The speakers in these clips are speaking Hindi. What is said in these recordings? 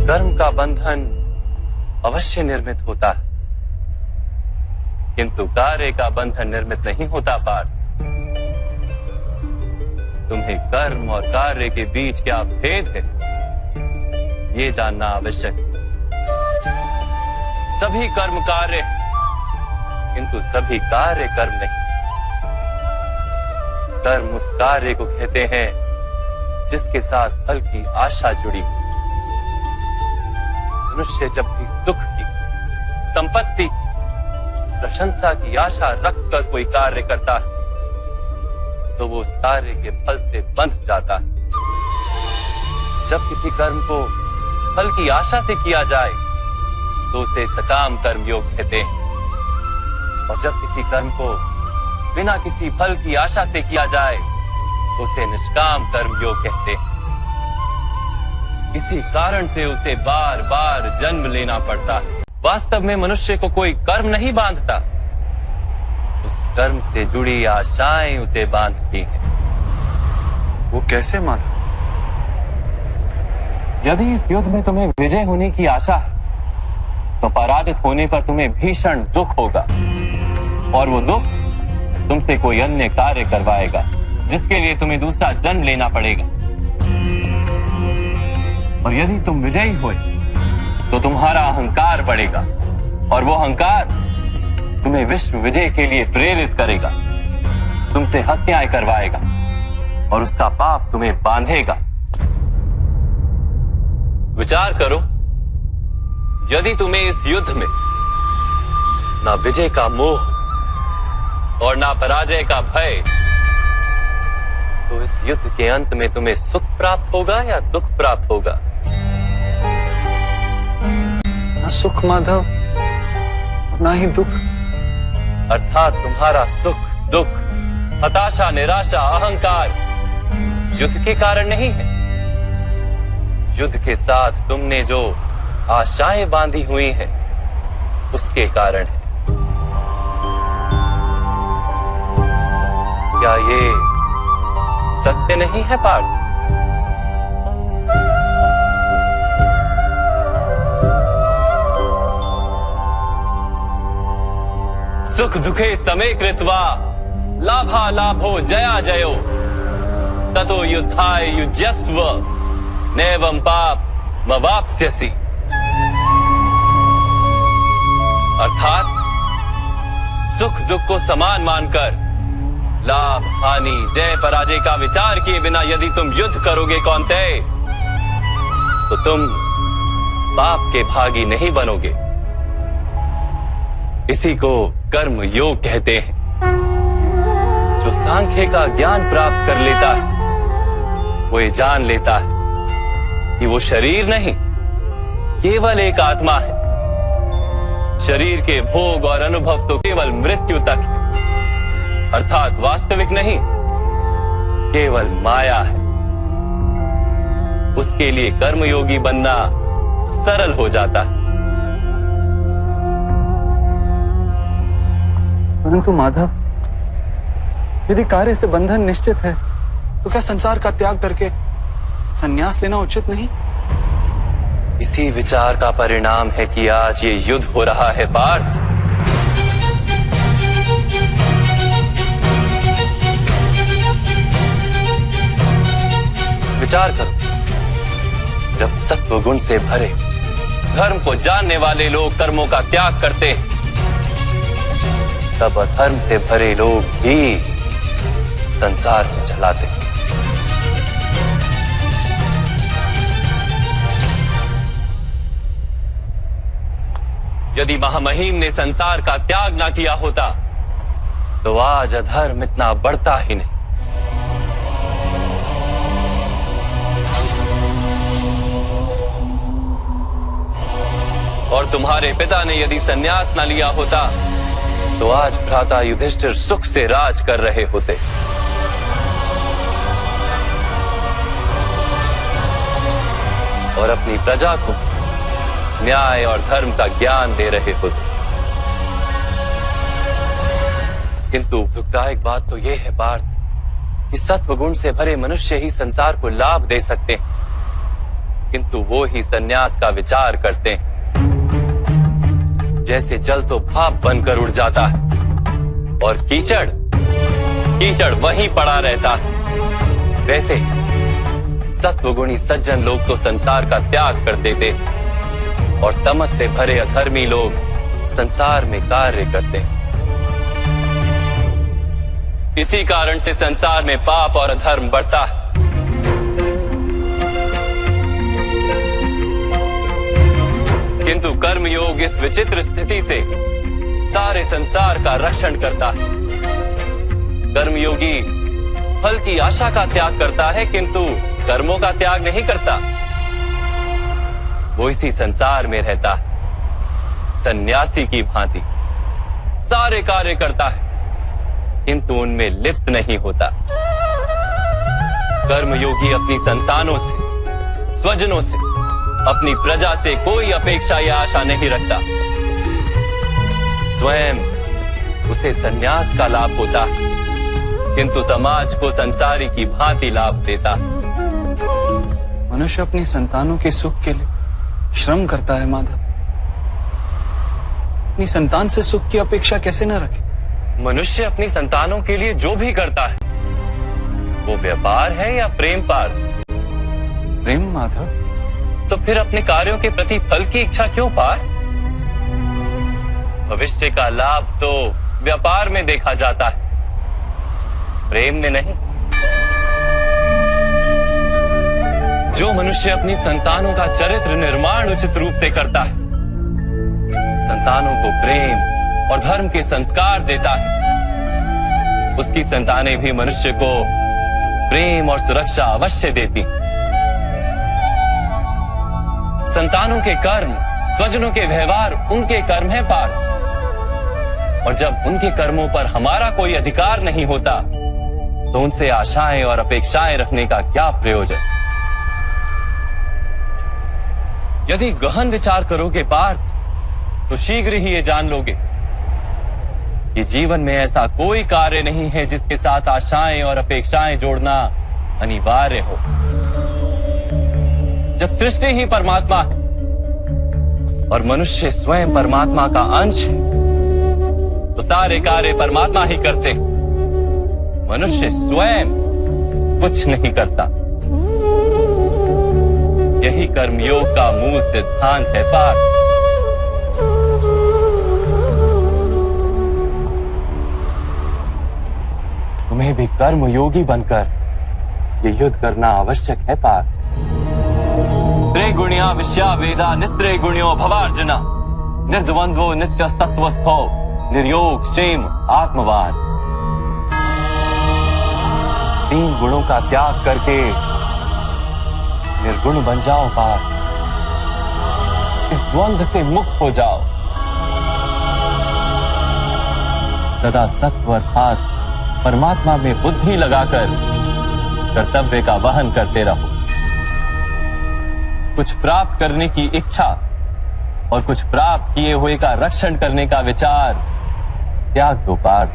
कर्म का बंधन अवश्य निर्मित होता है, किंतु कार्य का बंधन निर्मित नहीं होता पार्थ। तुम्हें कर्म और कार्य के बीच क्या भेद है, ये जानना आवश्यक है। सभी कर्म कार्य, किंतु सभी कार्य कर्म नहीं। कर्म उस कार्य को कहते हैं जिसके साथ फल की आशा जुड़ी। मनुष्य जब भी सुख की, संपत्ति, प्रशंसा की आशा रखकर कोई कार्य करता है तो वो उस कार्य के फल से बंध जाता है। जब किसी कर्म को फल की आशा से किया जाए तो उसे सकाम कर्म योग कहते हैं, और जब किसी कर्म को बिना किसी फल की आशा से किया जाए तो उसे निष्काम कर्म योग कहते हैं। इसी कारण से उसे बार बार जन्म लेना पड़ता है। वास्तव में मनुष्य को कोई कर्म नहीं बांधता, उस कर्म से जुड़ी आशाएं उसे बांधती हैं। वो कैसे माधव? यदि इस युद्ध में तुम्हें विजय होने की आशा है तो पराजित होने पर तुम्हें भीषण दुख होगा, और वो दुख तुमसे कोई अन्य कार्य करवाएगा जिसके लिए तुम्हें दूसरा जन्म लेना पड़ेगा। और यदि तुम विजयी हुए तो तुम्हारा अहंकार बढ़ेगा, और वो अहंकार तुम्हें विश्व विजय के लिए प्रेरित करेगा, तुमसे हत्याएं करवाएगा, और उसका पाप तुम्हें बांधेगा। विचार करो, यदि तुम्हें इस युद्ध में ना विजय का मोह और ना पराजय का भय, तो इस युद्ध के अंत में तुम्हें सुख प्राप्त होगा या दुख प्राप्त होगा? ना सुख माधव, ना ही दुख। अर्थात तुम्हारा सुख, दुख, हताशा, निराशा, अहंकार युद्ध के कारण नहीं है। युद्ध के साथ तुमने जो आशाएं बांधी हुई हैं उसके कारण है। क्या ये सत्य नहीं है पार्थ? सुख दुखे समे कृत्वा लाभा लाभो जया जयो ततो युद्धाय युज्यस्व नैवं पाप मवाप्स्यसि। अर्थात सुख दुख को समान मानकर लाभ हानि जय पराजय का विचार किए बिना यदि तुम युद्ध करोगे कौन्तेय, तो तुम पाप के भागी नहीं बनोगे। इसी को कर्म योग कहते हैं। जो सांख्य का ज्ञान प्राप्त कर लेता है वो ये जान लेता है कि वो शरीर नहीं, केवल एक आत्मा है। शरीर के भोग और अनुभव तो केवल मृत्यु तक है, अर्थात वास्तविक नहीं, केवल माया है। उसके लिए कर्मयोगी बनना सरल हो जाता है। परंतु माधव, यदि कार्य से बंधन निश्चित है तो क्या संसार का त्याग करके संन्यास लेना उचित नहीं? इसी विचार का परिणाम है कि आज ये युद्ध हो रहा है पार्थ। विचार करो, जब सत्व गुण से भरे धर्म को जानने वाले लोग कर्मों का त्याग करते हैं, तब अधर्म से भरे लोग भी संसार को चलाते हैं। यदि महामहिम ने संसार का त्याग ना किया होता तो आज अधर्म इतना बढ़ता ही नहीं। और तुम्हारे पिता ने यदि संन्यास ना लिया होता तो आज भ्राता युधिष्ठिर सुख से राज कर रहे होते। और अपनी प्रजा को न्याय और धर्म का ज्ञान दे रहे होते। किंतु दुखदायक बात तो यह है पार्थ कि सत्वगुण से भरे मनुष्य ही संसार को लाभ दे सकते हैं, किंतु वो ही सन्यास का विचार करते हैं। जैसे जल तो भाप बनकर उड़ जाता है और कीचड़ कीचड़ वहीं पड़ा रहता है, वैसे सत्वगुणी सज्जन लोग तो संसार का त्याग कर देते और तमस से भरे अधर्मी लोग संसार में कार्य करते हैं। इसी कारण से संसार में पाप और अधर्म बढ़ता है। किंतु कर्मयोग इस विचित्र स्थिति से सारे संसार का रक्षण करता है। कर्मयोगी फल की आशा का त्याग करता है, किंतु कर्मों का त्याग नहीं करता। वो इसी संसार में रहता है, सन्यासी की भांति सारे कार्य करता है, किंतु उनमें लिप्त नहीं होता। कर्मयोगी अपनी संतानों से, स्वजनों से, अपनी प्रजा से कोई अपेक्षा या आशा नहीं रखता। स्वयं उसे सन्यास का लाभ होता, किंतु समाज को संसारी की भांति लाभ देता। मनुष्य अपनी संतानों के सुख के लिए श्रम करता है माधव। अपनी संतान से सुख की अपेक्षा कैसे न रखे? मनुष्य अपनी संतानों के लिए जो भी करता है वो व्यापार है या प्रेम पार? प्रेम माधव। तो फिर अपने कार्यों के प्रति फल की इच्छा क्यों पार? भविष्य का लाभ तो व्यापार में देखा जाता है, प्रेम में नहीं। जो मनुष्य अपनी संतानों का चरित्र निर्माण उचित रूप से करता है, संतानों को प्रेम और धर्म के संस्कार देता है, उसकी संतानें भी मनुष्य को प्रेम और सुरक्षा अवश्य देती। संतानों के कर्म, स्वजनों के व्यवहार उनके कर्म है पार। और जब उनके कर्मों पर हमारा कोई अधिकार नहीं होता तो उनसे आशाएं और अपेक्षाएं रखने का क्या प्रयोजन? यदि गहन विचार करोगे पार्थ तो शीघ्र ही ये जान लोगे कि जीवन में ऐसा कोई कार्य नहीं है जिसके साथ आशाएं और अपेक्षाएं जोड़ना अनिवार्य हो। जब सृष्टि ही परमात्मा है और मनुष्य स्वयं परमात्मा का अंश है तो सारे कार्य परमात्मा ही करते हैं, मनुष्य स्वयं कुछ नहीं करता। यही कर्मयोग का मूल सिद्धांत है पार्थ। तुम्हें भी कर्मयोगी बनकर ये युद्ध करना आवश्यक है पार्थ। त्रिगुणिया विश्या वेदा निस्त्रिगुण्यो भवार्जुना निर्द्वंद्वो नित्यस्तत्वस्थो निर्योग क्षेम आत्मवान। 3 गुणों का त्याग करके निर्गुण बन जाओ पार्थ। इस द्वंद्व से मुक्त हो जाओ। सदा सत्व अर्थात परमात्मा में बुद्धि लगाकर कर्तव्य का वहन करते रहो। कुछ प्राप्त करने की इच्छा और कुछ प्राप्त किए हुए का रक्षण करने का विचार त्याग दो पार्थ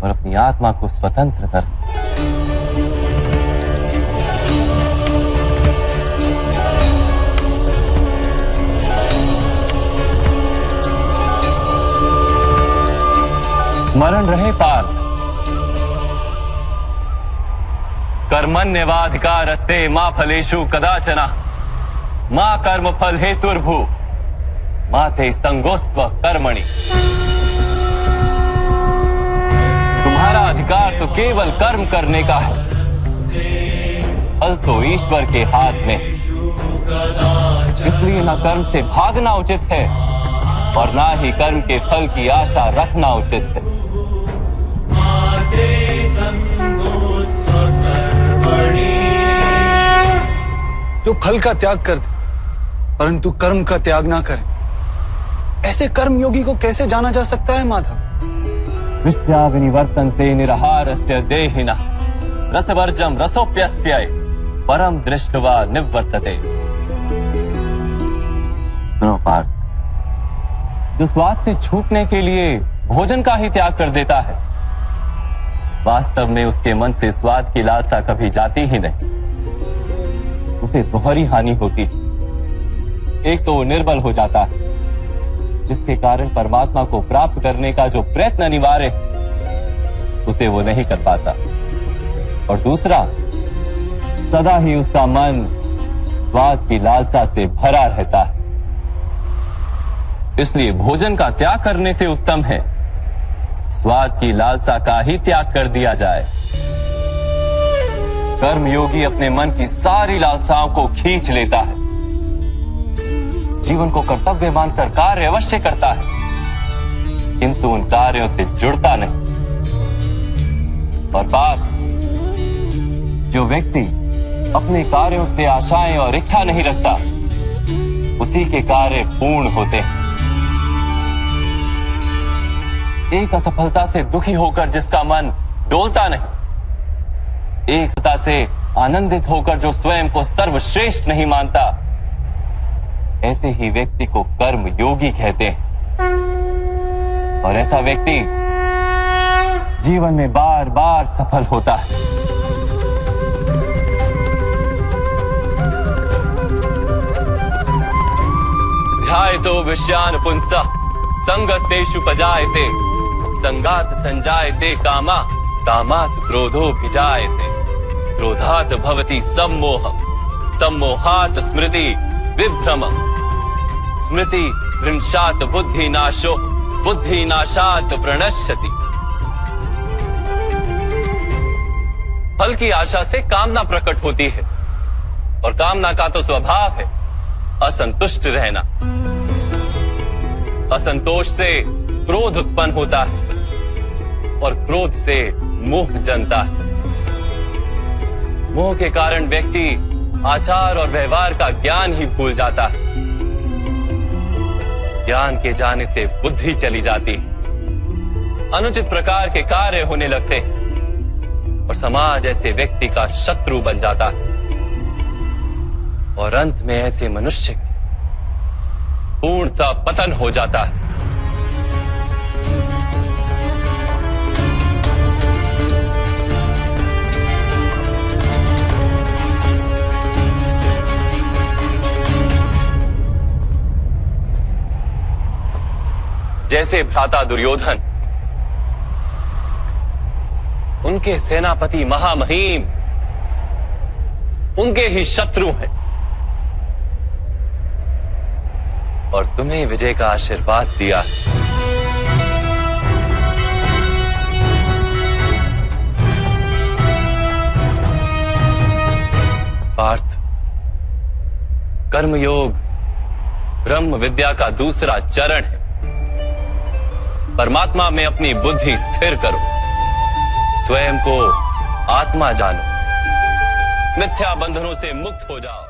और अपनी आत्मा को स्वतंत्र कर। स्मरण रहे पार्थ, कर्मण्यवाधिकारस्ते मा फलेषु कदाचन मा कर्म फल हेतुर्भू मा ते संगोस्त्व कर्मणि। तुम्हारा अधिकार तो केवल कर्म करने का है, फल तो ईश्वर के हाथ में। इसलिए न कर्म से भागना उचित है और ना ही कर्म के फल की आशा रखना उचित है। जो फल का त्याग कर दे परंतु कर्म का त्याग ना करे, ऐसे कर्म योगी को कैसे जाना जा सकता है माधव? विश्या विनिवर्तन्ते निराहारस्य देहिनः रसवर्जम रसोप्यस्य परम दृष्ट्वा निवर्तते। सुनो पार्थ, जो स्वाद से छूटने के लिए भोजन का ही त्याग कर देता है, वास्तव में उसके मन से स्वाद की लालसा कभी जाती ही नहीं। उस उससे दोहरी हानि होती। एक तो वो निर्बल हो जाता है, जिसके कारण परमात्मा को प्राप्त करने का जो प्रयत्न अनिवार्य है उसे वो नहीं कर पाता। और दूसरा, सदा ही उसका मन स्वाद की लालसा से भरा रहता है। इसलिए भोजन का त्याग करने से उत्तम है स्वाद की लालसा का ही त्याग कर दिया जाए। कर्मयोगी अपने मन की सारी लालसाओं को खींच लेता है, जीवन को कर्तव्य मानकर कार्य अवश्य करता है, किंतु उन कार्यों से जुड़ता नहीं। और बात, जो व्यक्ति अपने कार्यों से आशाएं और इच्छा नहीं रखता, उसी के कार्य पूर्ण होते हैं। एक असफलता से दुखी होकर जिसका मन डोलता नहीं, एक सत्ता से आनंदित होकर जो स्वयं को सर्वश्रेष्ठ नहीं मानता, ऐसे ही व्यक्ति को कर्म योगी कहते हैं। और ऐसा व्यक्ति जीवन में बार बार सफल होता है। ध्यायतो विषयान पुंसः संगस्तेषु पजायते संगात संजायते कामा कामात् क्रोधोऽभिजायते क्रोधात् भवति सम्मोहः सम्मोहात् स्मृति विभ्रमः स्मृति भ्रंशात् बुद्धिनाशो बुद्धिनाशात् प्रणश्यति। फल की आशा से कामना प्रकट होती है, और कामना का तो स्वभाव है असंतुष्ट रहना। असंतोष से क्रोध उत्पन्न होता है, और क्रोध से मोह जन्मता है। मोह के कारण व्यक्ति आचार और व्यवहार का ज्ञान ही भूल जाता है। ज्ञान के जाने से बुद्धि चली जाती है, अनुचित प्रकार के कार्य होने लगते हैं, और समाज ऐसे व्यक्ति का शत्रु बन जाता है। और अंत में ऐसे मनुष्य पूर्णतः पतन हो जाता है। जैसे भ्राता दुर्योधन, उनके सेनापति महामहिम उनके ही शत्रु हैं, और तुम्हें विजय का आशीर्वाद दिया। पार्थ, कर्मयोग ब्रह्म विद्या का दूसरा चरण है। परमात्मा में अपनी बुद्धि स्थिर करो, स्वयं को आत्मा जानो, मिथ्या बंधनों से मुक्त हो जाओ।